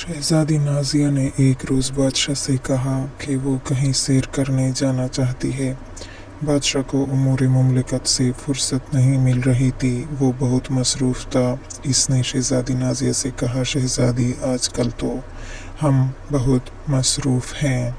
शहजादी नाज़िया ने एक रोज़ बादशाह से कहा कि वो कहीं सैर करने जाना चाहती है। बादशाह को उमूर मुमलिकत से फुर्सत नहीं मिल रही थी, वो बहुत मसरूफ़ था। इसने शहजादी नाज़िया से कहा, शहजादी आजकल तो हम बहुत मसरूफ़ हैं।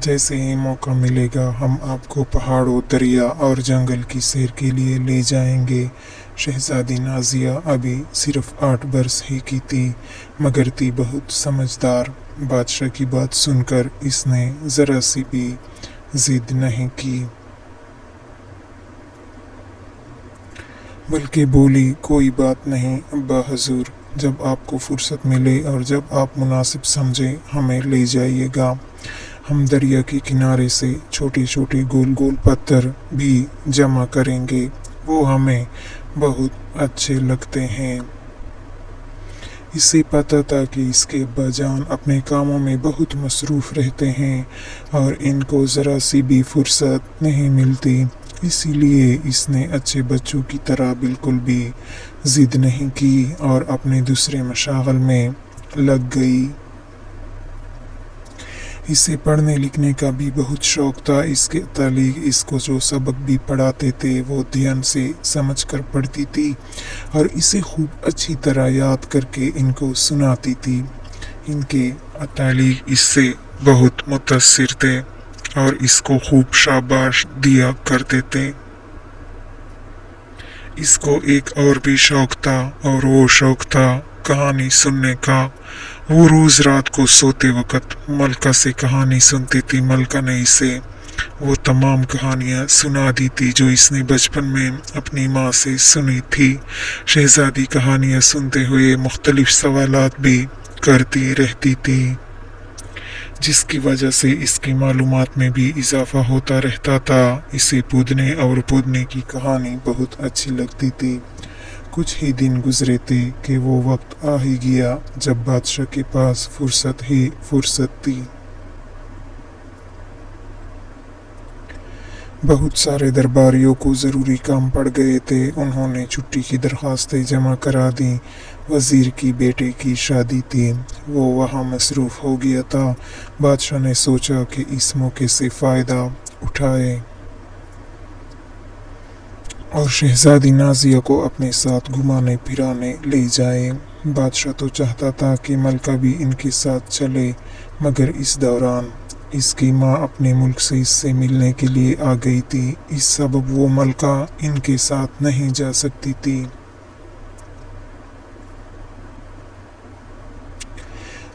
जैसे ही मौका मिलेगा हम आपको पहाड़ों, दरिया और जंगल की सैर के लिए ले जाएंगे। शहजादी नाज़िया अभी सिर्फ 8 बरस ही की थी, मगर थी बहुत समझदार। बादशाह की बात सुनकर इसने ज़रा सी भी जिद नहीं की, बल्कि बोली, कोई बात नहीं अब्बा हजूर, जब आपको फुर्सत मिले और जब आप मुनासिब समझें हमें ले जाइएगा। हम दरिया के किनारे से छोटे छोटे गोल गोल पत्थर भी जमा करेंगे, वो हमें बहुत अच्छे लगते हैं। इसे पता था कि इसके अब्बा जान अपने कामों में बहुत मसरूफ़ रहते हैं और इनको ज़रा सी भी फुर्सत नहीं मिलती, इसीलिए इसने अच्छे बच्चों की तरह बिल्कुल भी ज़िद नहीं की और अपने दूसरे मशागल में लग गई। इसे पढ़ने लिखने का भी बहुत शौक़ था। इसके तालीग इसको जो सबक भी पढ़ाते थे वो ध्यान से समझ कर पढ़ती थी और इसे खूब अच्छी तरह याद करके इनको सुनाती थी। इनके तालीग इससे बहुत मुतासिर थे और इसको खूब शाबाश दिया करते थे। इसको एक और भी शौक़ था और वो शौक़ था कहानी सुनने का। वो रोज़ रात को सोते वक़्त मलका से कहानी सुनती थी। मलका ने इसे वो तमाम कहानियाँ सुना दी थी जो इसने बचपन में अपनी माँ से सुनी थी। शहजादी कहानियाँ सुनते हुए मुख्तलिफ सवालात भी करती रहती थी, जिसकी वजह से इसकी मालूमात में भी इजाफ़ा होता रहता था। इसे पूदने और पूदने की कहानी बहुत अच्छी लगती थी। कुछ ही दिन गुजरे थे कि वो वक्त आ ही गया जब बादशाह के पास फुर्सत ही फुर्सत थी। बहुत सारे दरबारियों को ज़रूरी काम पड़ गए थे। उन्होंने छुट्टी की दरख्वास्तें जमा करा दी। वज़ीर की बेटे की शादी थी, वो वहाँ मसरूफ़ हो गया था। बादशाह ने सोचा कि इस मौके से फ़ायदा उठाए और शहजादी नाज़िया को अपने साथ घुमाने फिराने ले जाए। बादशाह तो चाहता था कि मलका भी इनके साथ चले, मगर इस दौरान इसकी माँ अपने मुल्क से इससे मिलने के लिए आ गई थी। इस सबब वो मलका इनके साथ नहीं जा सकती थी।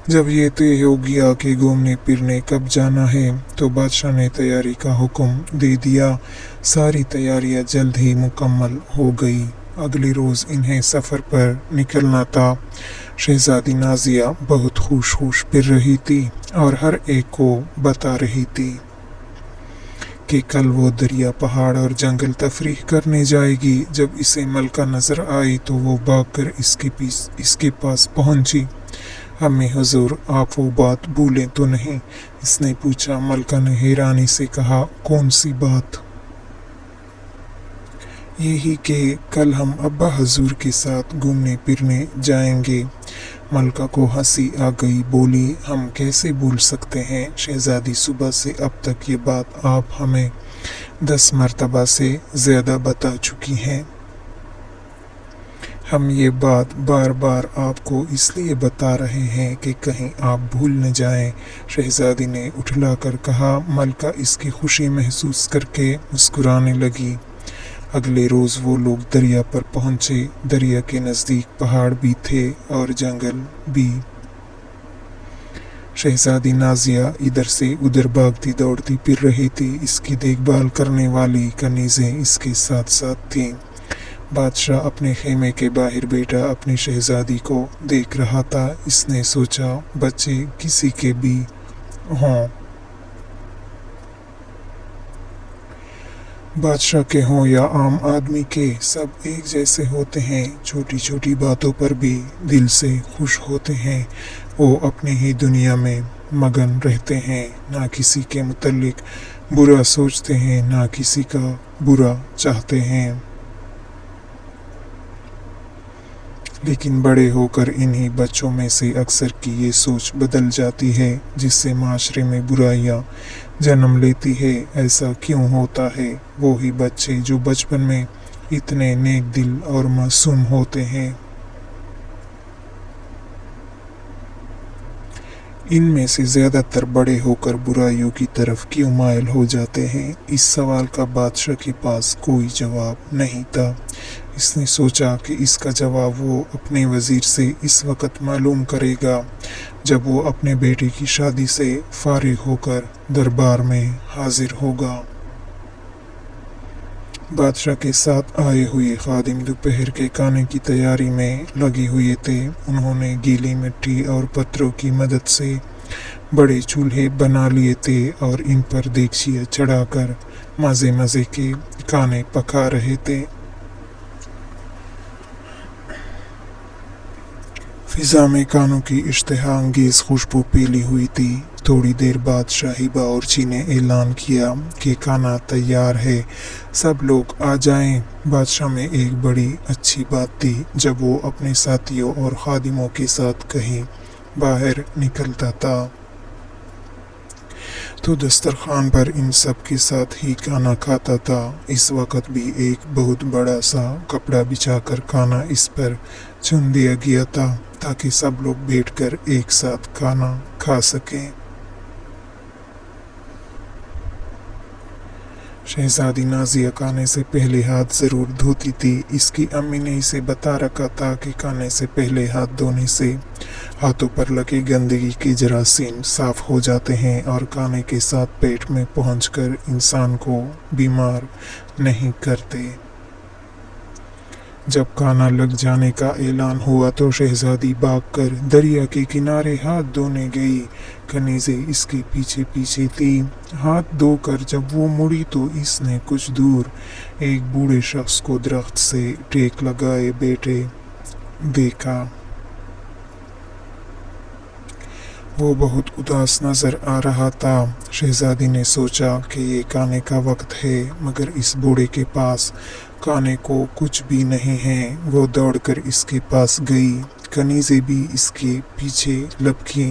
जब ये तय हो गया कि घूमने फिरने कब जाना है, तो बादशाह ने तैयारी का हुक्म दे दिया। सारी तैयारियां जल्द ही मुकम्मल हो गई। अगले रोज़ इन्हें सफ़र पर निकलना था। शहजादी नाज़िया बहुत खुश फिर रही थी और हर एक को बता रही थी कि कल वो दरिया, पहाड़ और जंगल तफरीह करने जाएगी। जब इसे मलका नज़र आई तो वो भागकर इसके पास पहुंची। अम्मी हुजूर, आप वो बात भूलें तो नहीं? इसने पूछा। मलका ने हैरानी से कहा, कौन सी बात? यही कि कल हम अब्बा हुजूर के साथ घूमने फिरने जाएंगे। मलका को हंसी आ गई, बोली, हम कैसे भूल सकते हैं शहजादी, सुबह से अब तक ये बात आप हमें 10 मरतबा से ज़्यादा बता चुकी हैं। हम ये बात बार बार आपको इसलिए बता रहे हैं कि कहीं आप भूल न जाएं। शहजादी ने उठलाकर कहा। मलका इसकी खुशी महसूस करके मुस्कुराने लगी। अगले रोज़ वो लोग दरिया पर पहुँचे। दरिया के नज़दीक पहाड़ भी थे और जंगल भी। शहजादी नाज़िया इधर से उधर भागती दौड़ती फिर रही थी। इसकी देखभाल करने वाली कनीज़ें इसके साथ साथ थीं। बादशाह अपने खेमे के बाहर बैठा अपनी शहजादी को देख रहा था। इसने सोचा, बच्चे किसी के भी हों, बादशाह के हों या आम आदमी के, सब एक जैसे होते हैं। छोटी छोटी बातों पर भी दिल से खुश होते हैं। वो अपनी ही दुनिया में मगन रहते हैं, ना किसी के मुतल्लिक बुरा सोचते हैं, ना किसी का बुरा चाहते हैं। लेकिन बड़े होकर इन्हीं बच्चों में से अक्सर की ये सोच बदल जाती है, जिससे माशरे में बुराइयां जन्म लेती है। ऐसा क्यों होता है? वो ही बच्चे जो बचपन में इतने नेक दिल और मासूम होते हैं, इनमें से ज्यादातर बड़े होकर बुराइयों की तरफ क्यों मायल हो जाते हैं? इस सवाल का बादशाह के पास कोई जवाब नहीं था। इसने सोचा कि इसका जवाब वो अपने वजीर से इस वक्त मालूम करेगा, जब वो अपने बेटे की शादी से फारिग होकर दरबार में हाजिर होगा। बादशाह के साथ आए हुए खादिम दोपहर के खाने की तैयारी में लगे हुए थे। उन्होंने गीली मिट्टी और पत्थरों की मदद से बड़े चूल्हे बना लिए थे और इन पर देगचियाँ चढ़ाकर मज़े मज़े के खाने पका रहे थे। फिजा में कानों की इश्तिहा अंगेज खुशबू फैली हुई थी। थोड़ी देर बाद शाही बावर्ची ने ऐलान किया कि खाना तैयार है, सब लोग आ जाएं। बादशाह में एक बड़ी अच्छी बात थी। जब वो अपने साथियों और खादिमों के साथ कहीं बाहर निकलता था तो दस्तरखान पर इन सब के साथ ही खाना खाता था। इस वक्त भी एक बहुत बड़ा सा कपड़ा बिछाकर खाना इस पर चुन दिया गया था, ताकि सब लोग बैठकर एक साथ खाना खा सकें। शहजादी नाजिया खाने से पहले हाथ ज़रूर धोती थी। इसकी अम्मी ने इसे बता रखा था कि खाने से पहले हाथ धोने से हाथों पर लगे गंदगी के जरासीम साफ हो जाते हैं और खाने के साथ पेट में पहुंचकर इंसान को बीमार नहीं करते। जब खाना लग जाने का ऐलान हुआ तो शहजादी भागकर दरिया के किनारे हाथ धोने गई। कनीज़े इसके पीछे पीछे थी। हाथ धोकर जब वो मुड़ी तो इसने कुछ दूर एक बूढ़े शख्स को दरख्त से टेक लगाए बैठे देखा। वो बहुत उदास नजर आ रहा था। शहजादी ने सोचा कि ये खाने का वक्त है, मगर इस बूढ़े के पास खाने को कुछ भी नहीं है। वो दौड़कर इसके पास गई। कनीज़े भी इसके पीछे लपकी।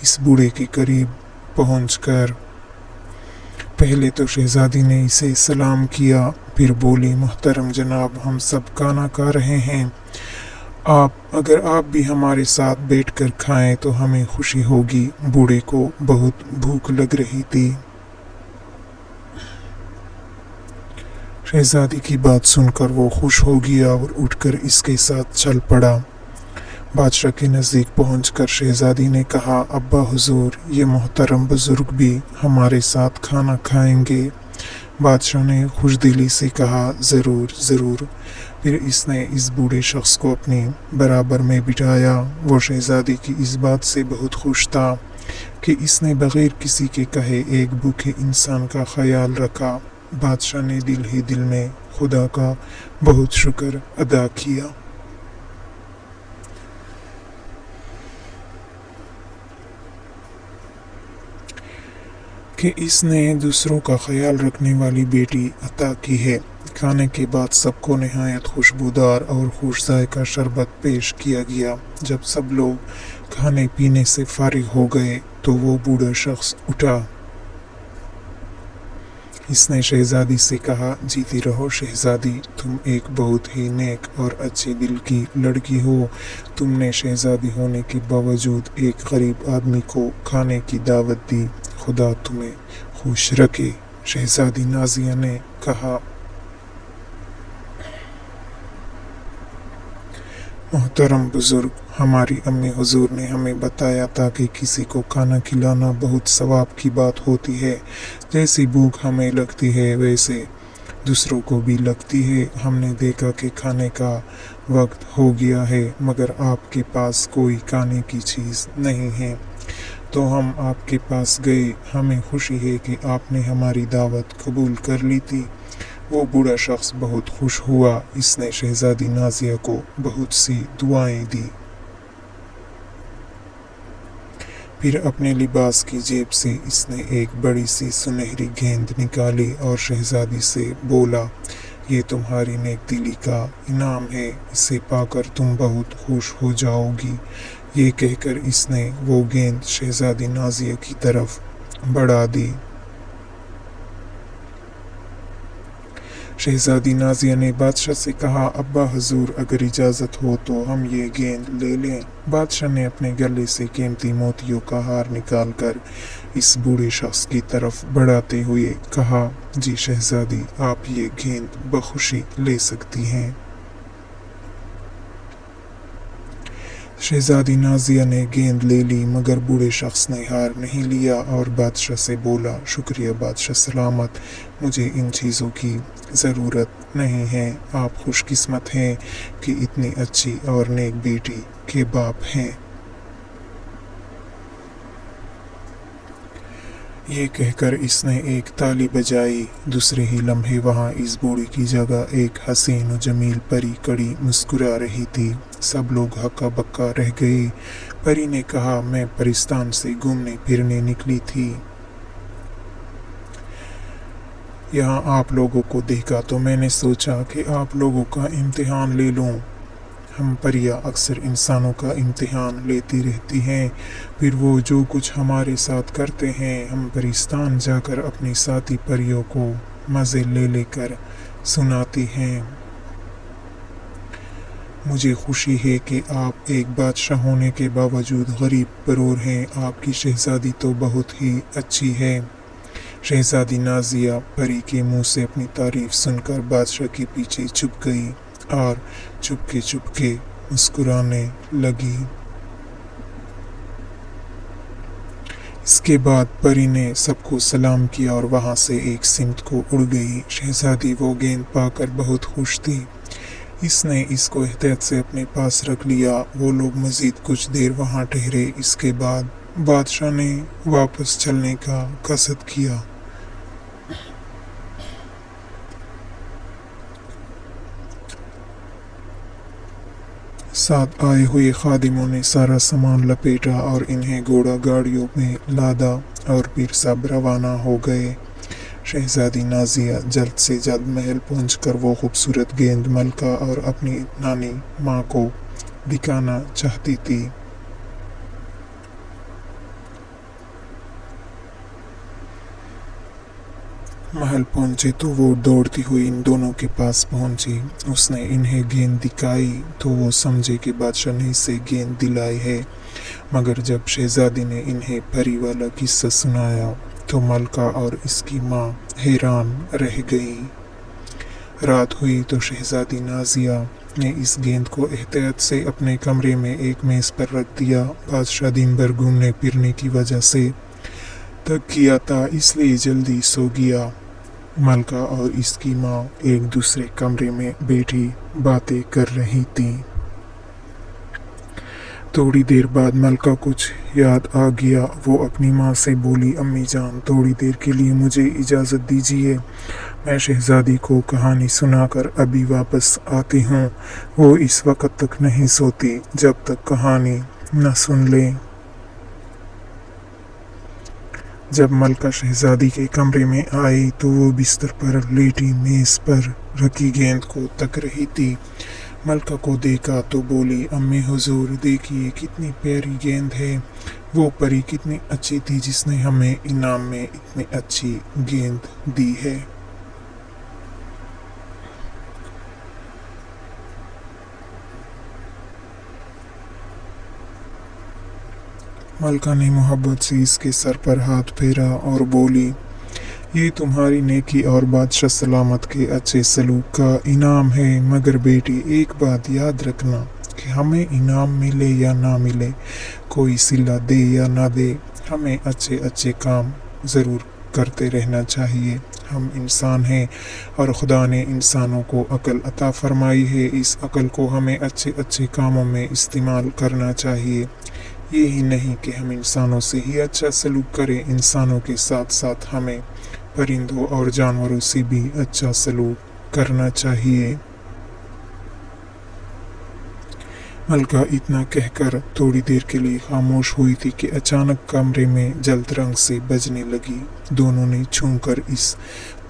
इस बूढ़े के करीब पहुंचकर पहले तो शहजादी ने इसे सलाम किया, फिर बोली, मोहतरम जनाब, हम सब खाना खा रहे हैं। अगर आप भी हमारे साथ बैठकर खाएं तो हमें खुशी होगी। बूढ़े को बहुत भूख लग रही थी। शहजादी की बात सुनकर वो खुश हो गया और उठकर इसके साथ चल पड़ा। बादशाह के नज़दीक पहुंचकर शहजादी ने कहा, अब्बा हुजूर, ये मोहतरम बुजुर्ग भी हमारे साथ खाना खाएंगे। बादशाह ने खुशदिली से कहा, ज़रूर ज़रूर। फिर इसने इस बूढ़े शख्स को अपनी बराबर में बिठाया। वो शहजादी की इस बात से बहुत खुश था कि इसने बग़ैर किसी के कहे एक भूखे इंसान का ख्याल रखा। बादशाह ने दिल ही दिल में खुदा का बहुत शुक्र अदा किया कि इसने दूसरों का ख्याल रखने वाली बेटी अता की है। खाने के बाद सबको नहायत खुशबूदार और खुश जायका शरबत पेश किया गया। जब सब लोग खाने पीने से फारिग हो गए तो वो बूढ़ा शख्स उठा। इसने शहजादी से कहा, जीती रहो शहजादी, तुम एक बहुत ही नेक और अच्छे दिल की लड़की हो। तुमने शहजादी होने के बावजूद एक गरीब आदमी को खाने की दावत दी। खुदा तुम्हें खुश रखे। शहजादी नाजिया ने कहा, मोहतरम बुजुर्ग, हमारी अम्मी हुजूर ने हमें बताया था कि किसी को खाना खिलाना बहुत सवाब की बात होती है। जैसी भूख हमें लगती है वैसे दूसरों को भी लगती है। हमने देखा कि खाने का वक्त हो गया है, मगर आपके पास कोई खाने की चीज़ नहीं है, तो हम आपके पास गए। हमें खुशी है कि आपने हमारी दावत कबूल कर ली थी। वो बूढ़ा शख्स बहुत खुश हुआ। इसने शहजादी नाजिया को बहुत सी दुआएं दी। फिर अपने लिबास की जेब से इसने एक बड़ी सी सुनहरी गेंद निकाली और शहजादी से बोला ये तुम्हारी नेक दिली का इनाम है, इसे पाकर तुम बहुत खुश हो जाओगी। ये कहकर इसने वो गेंद शहजादी नाजिया की तरफ बढ़ा दी। शहजादी नाजिया ने बादशाह से कहा, अब्बा हजूर, अगर इजाज़त हो तो हम ये गेंद ले लें। बादशाह ने अपने गले से कीमती मोतियों का हार निकालकर इस बूढ़े शख्स की तरफ बढ़ाते हुए कहा, जी शहजादी, आप ये गेंद बखुशी ले सकती हैं। शहजादी नाजिया ने गेंद ले ली, मगर बूढ़े शख्स ने हार नहीं लिया और बादशाह से बोला, शुक्रिया बादशाह सलामत, मुझे इन चीज़ों की ज़रूरत नहीं है। आप खुशकिस्मत हैं कि इतनी अच्छी और नेक बेटी के बाप हैं। ये कहकर इसने एक ताली बजाई। दूसरे ही लम्हे वहाँ इस बूढ़ी की जगह एक हसीन और जमील परी कड़ी मुस्कुरा रही थी। सब लोग हक्का बक्का रह गए। परी ने कहा, मैं परिस्तान से घूमने फिरने निकली थी, यहाँ आप लोगों को देखा तो मैंने सोचा कि आप लोगों का इम्तिहान ले लूँ। हम परियां अक्सर इंसानों का इम्तिहान लेती रहती हैं, फिर वो जो कुछ हमारे साथ करते हैं हम परिस्तान जाकर अपनी साथी परियों को मज़े ले लेकर सुनाती हैं। मुझे खुशी है कि आप एक बादशाह होने के बावजूद गरीब बरोर हैं। आपकी शहजादी तो बहुत ही अच्छी है। शहजादी नाजिया परी के मुंह से अपनी तारीफ सुनकर बादशाह के पीछे छुप गई और चुपके चुपके मुस्कुराने लगी। इसके बाद परी ने सबको सलाम किया और वहां से एक सिमत को उड़ गई। शहजादी वो गेंद पाकर बहुत खुश थी। इसने इसको एहतियात से अपने पास रख लिया। वो लोग मजीद कुछ देर वहां ठहरे। इसके बाद बादशाह ने वापस चलने का कसद किया। साथ आए हुए खादिमों ने सारा सामान लपेटा और इन्हें घोड़ा गाड़ियों में लादा और फिर सब रवाना हो गए। शहजादी नाजिया जल्द से जल्द महल पहुंचकर वो खूबसूरत गेंद मलका और अपनी नानी माँ को दिखाना चाहती थी। महल पहुंचे तो वो दौड़ती हुई इन दोनों के पास पहुंची। उसने इन्हें गेंद दिखाई तो वो समझे कि बादशाह ने इसे गेंद दिलाई है, मगर जब शहजादी ने इन्हें परी वाला किस्सा सुनाया तो मलका और इसकी माँ हैरान रह गई। रात हुई तो शहजादी नाजिया ने इस गेंद को एहतियात से अपने कमरे में एक मेज़ पर रख दिया। बादशाह दिन भर घूमने फिरने की वजह से थक गया था, इसलिए जल्दी सो गया। मलका और इसकी माँ एक दूसरे कमरे में बैठी बातें कर रही थी। थोड़ी देर बाद मलका कुछ याद आ गया। वो अपनी माँ से बोली, अम्मी जान, थोड़ी देर के लिए मुझे इजाज़त दीजिए, मैं शहजादी को कहानी सुनाकर अभी वापस आती हूँ। वो इस वक्त तक नहीं सोती जब तक कहानी न सुन ले। जब मलका शहजादी के कमरे में आई तो वो बिस्तर पर लेटी मेज़ पर रखी गेंद को तक रही थी। मलका को देखा तो बोली, अम्मी हुजूर, देखिए कितनी प्यारी गेंद है। वो परी कितनी अच्छी थी जिसने हमें इनाम में इतनी अच्छी गेंद दी है। मलका ने मोहब्बत से इसके सर पर हाथ फेरा और बोली, ये तुम्हारी नेकी और बादशाह सलामत के अच्छे सलूक का इनाम है। मगर बेटी, एक बात याद रखना कि हमें इनाम मिले या ना मिले, कोई सिला दे या ना दे, हमें अच्छे अच्छे काम ज़रूर करते रहना चाहिए। हम इंसान हैं और खुदा ने इंसानों को अक्ल अता फरमाई है। इस अक्ल को हमें अच्छे अच्छे कामों में इस्तेमाल करना चाहिए। ये ही नहीं कि हम इंसानों से ही अच्छा सलूक करें, इंसानों के साथ साथ हमें परिंदों और जानवरों से भी अच्छा सलूक करना चाहिए। मलका इतना कहकर थोड़ी देर के लिए खामोश हुई थी कि अचानक कमरे में जल्द रंग से बजने लगी। दोनों ने छूकर इस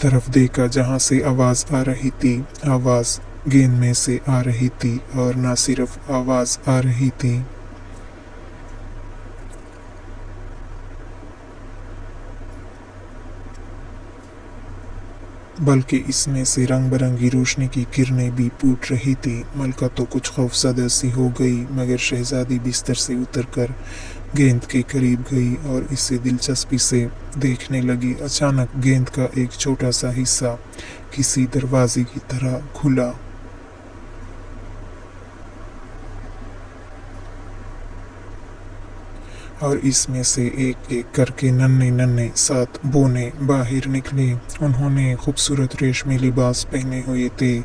तरफ देखा जहां से आवाज आ रही थी। आवाज गेंद में से आ रही थी, और न सिर्फ आवाज आ रही थी, बल्कि इसमें से रंग बिरंगी रोशनी की किरणें भी फूट रही थी। मलका तो कुछ खौफजदा सी हो गई, मगर शहजादी बिस्तर से उतरकर गेंद के करीब गई और इसे दिलचस्पी से देखने लगी। अचानक गेंद का एक छोटा सा हिस्सा किसी दरवाजे की तरह खुला और इसमें से एक एक करके नन्हे नन्हे 7 बोने बाहर निकले। उन्होंने खूबसूरत रेशमी लिबास पहने हुए थे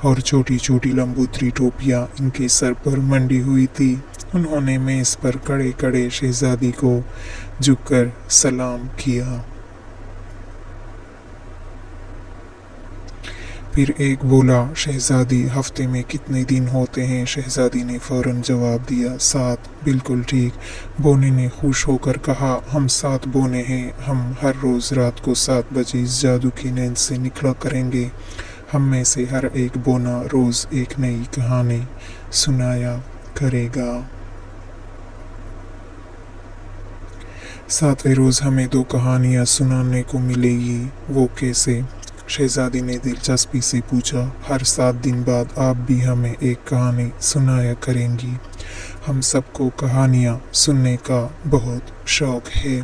और छोटी छोटी लंबूतरी टोपियां इनके सर पर मंडी हुई थी। उन्होंने मेज पर खड़े खड़े शहजादी को झुककर सलाम किया। फिर एक बोला, शहजादी, हफ्ते में कितने दिन होते हैं? शहजादी ने फौरन जवाब दिया, 7। बिल्कुल ठीक, बोने ने खुश होकर कहा, हम 7 बोने हैं। हम हर रोज़ रात को 7 बजे इस जादू की नींद से निकला करेंगे। हम में से हर एक बोना रोज़ एक नई कहानी सुनाया करेगा। 7वें रोज़ हमें 2 कहानियाँ सुनाने को मिलेगी। वो कैसे? शहजादी ने दिलचस्पी से पूछा। हर 7 दिन बाद आप भी हमें एक कहानी सुनाया करेंगी। हम सबको कहानियाँ सुनने का बहुत शौक है।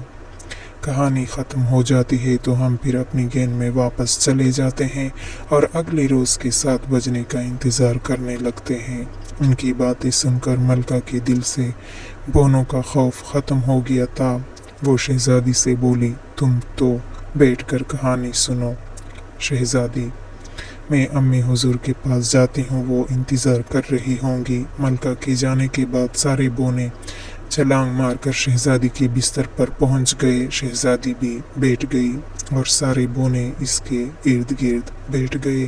कहानी ख़त्म हो जाती है तो हम फिर अपनी गेंद में वापस चले जाते हैं और अगले रोज़ के 7 बजने का इंतज़ार करने लगते हैं। उनकी बातें सुनकर मलका के दिल से बोनों का खौफ ख़त्म हो गया था। वो शहजादी से बोली, तुम तो बैठकर कहानी सुनो। शहजादी, मैं अम्मी हुजूर के पास जाती हूँ, वो इंतज़ार कर रही होंगी। मलका के जाने के बाद सारे बोने छलांग मारकर शहजादी के बिस्तर पर पहुँच गए। शहजादी भी बैठ गई और सारे बोने इसके इर्द गिर्द बैठ गए।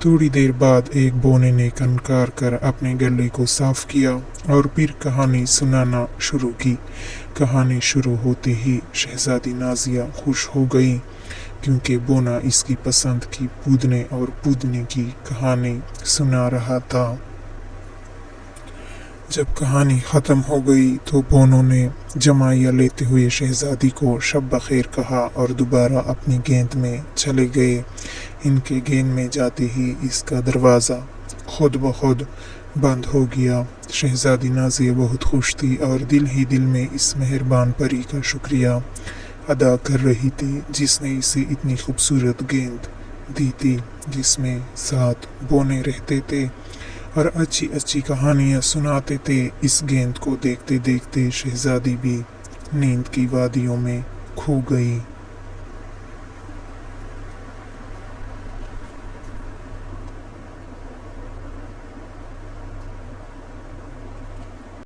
थोड़ी देर बाद एक बोने ने कनकार कर अपने गले को साफ किया और फिर कहानी सुनाना शुरू की। कहानी शुरू होते ही शहजादी नाजिया खुश हो गई, क्योंकि बोना इसकी पसंद की पूदने और पूदने की कहानी सुना रहा था। जब कहानी ख़त्म हो गई तो बोनों ने जमाइया लेते हुए शहजादी को शब बखैर कहा और दोबारा अपनी गेंद में चले गए। इनके गेंद में जाते ही इसका दरवाज़ा खुद ब खुद बंद हो गया। शहजादी नाज़िया बहुत खुश थी और दिल ही दिल में इस मेहरबान परी का शुक्रिया अदा कर रही थी, जिसने इसे इतनी खूबसूरत गेंद दी थी जिसमें 7 बोने रहते थे और अच्छी अच्छी कहानियाँ सुनाते थे। इस गेंद को देखते देखते शहजादी भी नींद की वादियों में खो गई।